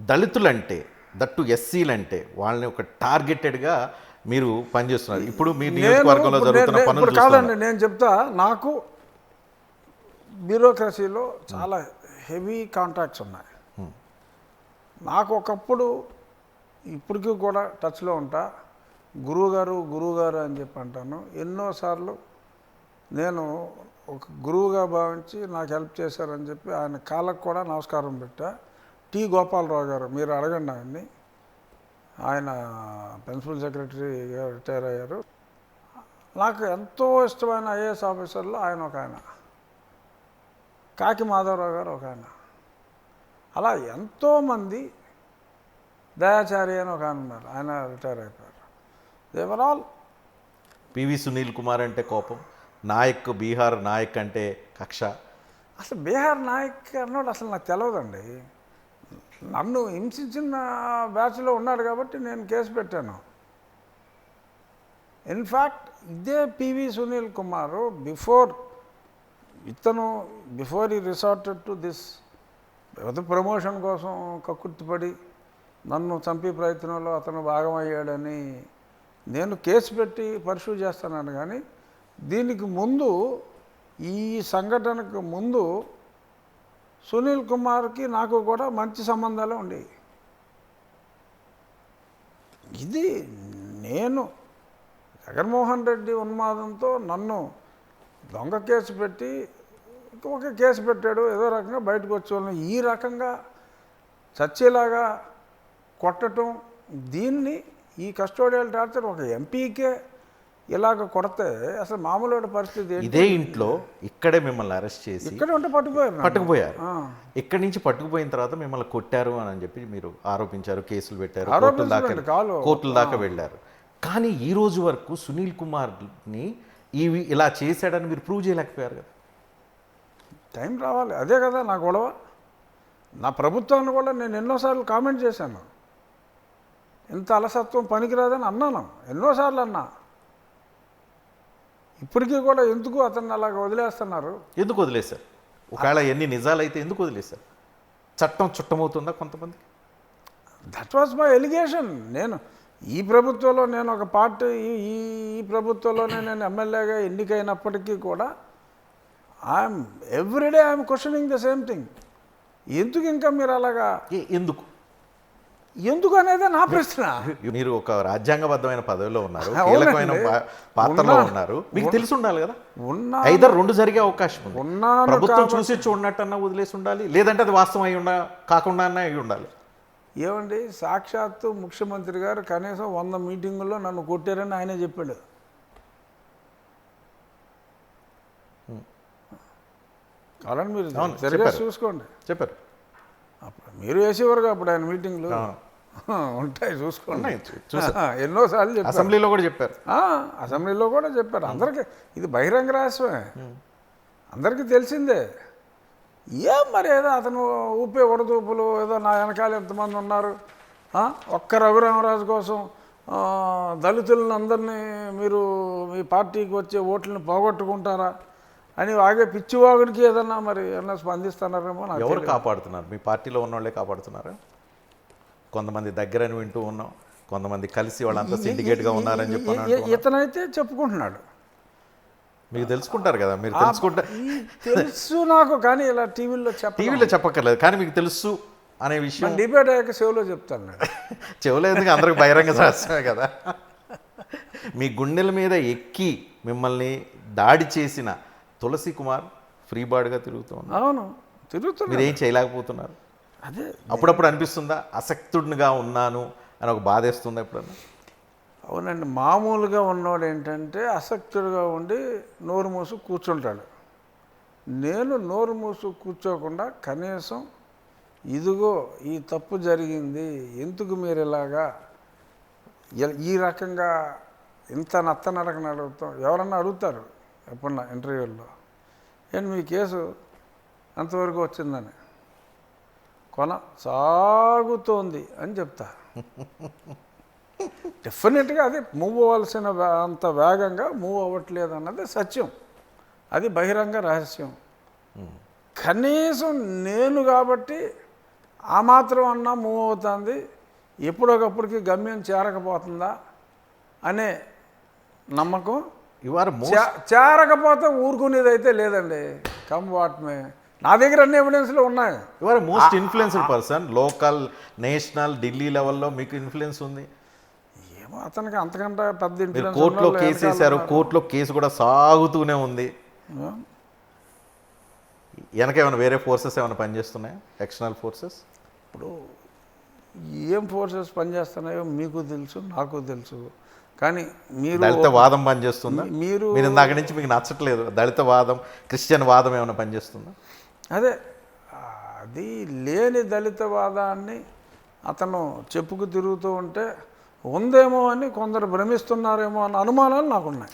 దళితులంటే that ఎస్సీలంటే వాళ్ళని ఒక టార్గెటెడ్గా మీరు పనిచేస్తున్నారు. ఇప్పుడు మీ నియోజకవర్గంలో జరుగుతున్న పనులు కాదండి, నేను చెప్తా. నాకు బ్యూరోక్రసీలో చాలా హెవీ కాంట్రాక్ట్స్ ఉన్నాయి. నాకు ఒకప్పుడు, ఇప్పటికీ కూడా టచ్లో ఉంటా, గురువుగారు అని చెప్పి అంటాను. ఎన్నోసార్లు నేను ఒక గురువుగా భావించి నాకు హెల్ప్ చేశారని చెప్పి ఆయన కాళ్ళకు కూడా నమస్కారం పెట్టా. టి గోపాలరావు గారు, మీరు అడగండి ఆయన్ని, ఆయన ప్రిన్సిపల్ సెక్రటరీగా రిటైర్ అయ్యారు. నాకు ఎంతో ఇష్టమైన ఐఏఎస్ ఆఫీసర్లో ఆయన ఒక ఆయన, కాకి మాధవరావు గారు ఒక ఆయన, అలా ఎంతోమంది, దయాచారి అని ఒక ఆయన ఉన్నారు, ఆయన రిటైర్ అయిపోయారు. They were all. PV Sunil Kumar అంటే కోపం, నాయక్ బీహార్ నాయక్ అంటే కక్ష. అసలు బీహార్ నాయక్ అన్నాడు అసలు నాకు తెలియదండి. నన్ను హింసించిన బ్యాచ్లో ఉన్నాడు కాబట్టి నేను కేసు పెట్టాను. ఇన్ఫ్యాక్ట్ ఇదే పివి సునీల్ కుమార్ బిఫోర్ ఈ రిసార్టెడ్ టు దిస్ ప్రమోషన్ కోసం కక్కుర్తిపడి నన్ను చంపే ప్రయత్నంలో అతను భాగమయ్యాడని నేను కేసు పెట్టి పర్సూ చేస్తాను. కానీ దీనికి ముందు, ఈ సంఘటనకు ముందు సునీల్ కుమార్కి నాకు కూడా మంచి సంబంధాలు ఉండేవి. ఇది నేను జగన్మోహన్ రెడ్డి ఉన్మాదంతో నన్ను దొంగ కేసు పెట్టి ఒక కేసు పెట్టాడు, ఏదో రకంగా బయటకు వచ్చేవాళ్ళని ఈ రకంగా చచ్చేలాగా కొట్టడం, దీన్ని ఈ కస్టోడియల్ టార్చర్ ఒక ఎంపీకే ఇలాగ కొడితే అసలు మామూలు పరిస్థితి ఏంటి? ఇదే ఇంట్లో ఇక్కడే మిమ్మల్ని అరెస్ట్ చేసి ఇక్కడ ఉంటే పట్టుకుపోయారు. ఇక్కడి నుంచి పట్టుకుపోయిన తర్వాత మిమ్మల్ని కొట్టారు అని చెప్పి మీరు ఆరోపించారు, కేసులు పెట్టారు, కోర్టుల దాకా వెళ్ళారు. కానీ ఈ రోజు వరకు సునీల్ కుమార్ని ఇలా చేశాడని మీరు ప్రూవ్ చేయలేకపోయారు కదా. టైం రావాలి, అదే కదా నా గొడవ. నా ప్రభుత్వాన్ని కూడా నేను ఎన్నోసార్లు కామెంట్ చేశాను, ఇంత అలసత్వం పనికిరాదని అన్నాను, ఎన్నోసార్లు అన్నా. ఇప్పటికీ కూడా ఎందుకు అతన్ని అలాగ వదిలేస్తున్నారు? ఎందుకు వదిలేశారు? ఒకవేళ ఎన్ని నిజాలైతే ఎందుకు వదిలేశారు? చట్టం చుట్టమవుతుందా కొంతమంది? That was my allegation. నేను ఈ ప్రభుత్వంలో, నేను ఒక పార్టీ, ఈ ప్రభుత్వంలోనే నేను ఎమ్మెల్యేగా ఎన్నికైనప్పటికీ కూడా I'm everyday I'm questioning the same thing. ఎందుకు ఇంకా మీరు అలాగా ఎందుకు అనేదే నా ప్రశ్న. మీరు ఒక రాజ్యాంగబద్ధమైన పదవిలో ఉన్నారు, కీలకమైన పాత్రలో ఉన్నారు, మీకు తెలిసి ఉండాలి కదా. ఐదర్ రెండు జరిగే అవకాశం ఉంది. ప్రభుత్వం చూసి చూడనట్టన్నా వదిలేసి ఉండాలి, లేదంటే అది వాస్తవం కాకుండా అయి ఉండాలి. ఏమండి, సాక్షాత్తు ముఖ్యమంత్రి గారు కనీసం 100 మీటింగుల్లో నన్ను కొట్టారని ఆయనే చెప్పాడు. కావాలని మీరు సరిగ్గా చూసుకోండి. చెప్పారు, అప్పుడు మీరు వేసేవారుగా అప్పుడు ఆయన మీటింగ్లు ఉంటాయి, చూసుకోండి. ఎన్నోసార్లు చెప్పారు, అసెంబ్లీలో కూడా చెప్పారు. అందరికీ ఇది బహిరంగ రహస్యమే, అందరికీ తెలిసిందే. మరి ఏదో అతను ఊపే ఉడదూపులు, ఏదో నా వెనకాల ఎంతమంది ఉన్నారు, ఒక్క రఘురామరాజు కోసం దళితులను అందరినీ మీరు మీ పార్టీకి వచ్చే ఓట్లను పోగొట్టుకుంటారా అని వాగే పిచ్చివాగుడికి ఏదన్నా మరి ఏమన్నా స్పందిస్తున్నారేమో. ఎవరు కాపాడుతున్నారు? మీ పార్టీలో ఉన్న వాళ్ళే కాపాడుతున్నారా? కొంతమంది దగ్గరని వింటూ ఉన్నాం, కొంతమంది కలిసి వాళ్ళంతా సిండికేట్గా ఉన్నారని చెప్పి ఇతనైతే చెప్పుకుంటున్నాడు. మీకు తెలుసుకుంటారు కదా, మీరు తెలుసు నాకు, కానీ ఇలా టీవీలో చెప్పక్కర్లేదు, కానీ మీకు తెలుసు అనే విషయం డిబేట్ అయ్యాక చెవులో చెప్తాను. చెవులో ఎందుకు, అందరికి బహిరంగ రహస్యమే కదా. మీ గుండెల మీద ఎక్కి మిమ్మల్ని దాడి చేసిన తులసి కుమార్ ఫ్రీ బాడ్గా తిరుగుతున్నారు. అవును, తిరుగుతున్నారు. మీరేం చేయలేకపోతున్నారు. అదే అప్పుడప్పుడు అనిపిస్తుందా అసక్తుడిగా ఉన్నాను అని ఒక బాధ వేస్తుందా ఎప్పుడన్నా? అవునండి, మామూలుగా ఉన్నవాడు ఏంటంటే అసక్తుడిగా ఉండి నోరు మూసు కూర్చుంటాడు. నేను నోరు మూసు కూర్చోకుండా కనీసం ఇదిగో ఈ తప్పు జరిగింది, ఎందుకు మీరు ఇలాగా ఈ రకంగా ఇంత నత్తనడకని అడుగుతాం, ఎవరన్నా అడుగుతారు ఎప్పుడన్నా ఇంటర్వ్యూల్లో, ఏంటి మీ కేసు అంతవరకు వచ్చిందని, సాగుతోంది అని చెప్తా. డెఫినెట్గా అది మూవ్ అవ్వాల్సిన అంత వేగంగా మూవ్ అవ్వట్లేదు అన్నది సత్యం, అది బహిరంగ రహస్యం. కనీసం నేను కాబట్టి ఆ మాత్రం అన్నా మూవ్ అవుతుంది, ఎప్పుడొకప్పటికి గమ్యం చేరకపోతుందా అనే నమ్మకం. ఇవాళ చేరకపోతే ఊరుకునేది అయితే లేదండి. కమ్ వాట్ మే, నా దగ్గర అన్ని ఎవిడెన్స్లు ఉన్నాయి. ఇవాళ most influenced person local, national, Delhi లెవెల్లో మీకు ఇన్ఫ్లుయెన్స్ ఉంది. ఏమో అతనికి అంతకంటే పెద్ద ఇన్ఫ్లుయెన్స్. కోర్టులో కేసు వేశారు, కోర్టులో కేసు కూడా సాగుతూనే ఉంది. వెనక ఏమైనా వేరే ఫోర్సెస్ ఏమైనా పనిచేస్తున్నాయా, ఎక్స్టర్నల్ ఫోర్సెస్? ఇప్పుడు ఏం ఫోర్సెస్ పనిచేస్తున్నాయో మీకు తెలుసు, నాకు తెలుసు. కానీ మీరు దళిత వాదం పనిచేస్తుందా? మీరు ఇందాక నుంచి మీకు నచ్చట్లేదు దళిత వాదం, క్రిస్టియన్ వాదం ఏమైనా పనిచేస్తుందా? అదే అది లేని దళితవాదాన్ని అతను చెప్పుకు తిరుగుతూ ఉంటే ఉందేమో అని కొందరు భ్రమిస్తున్నారేమో అన్న అనుమానాలు నాకున్నాయి.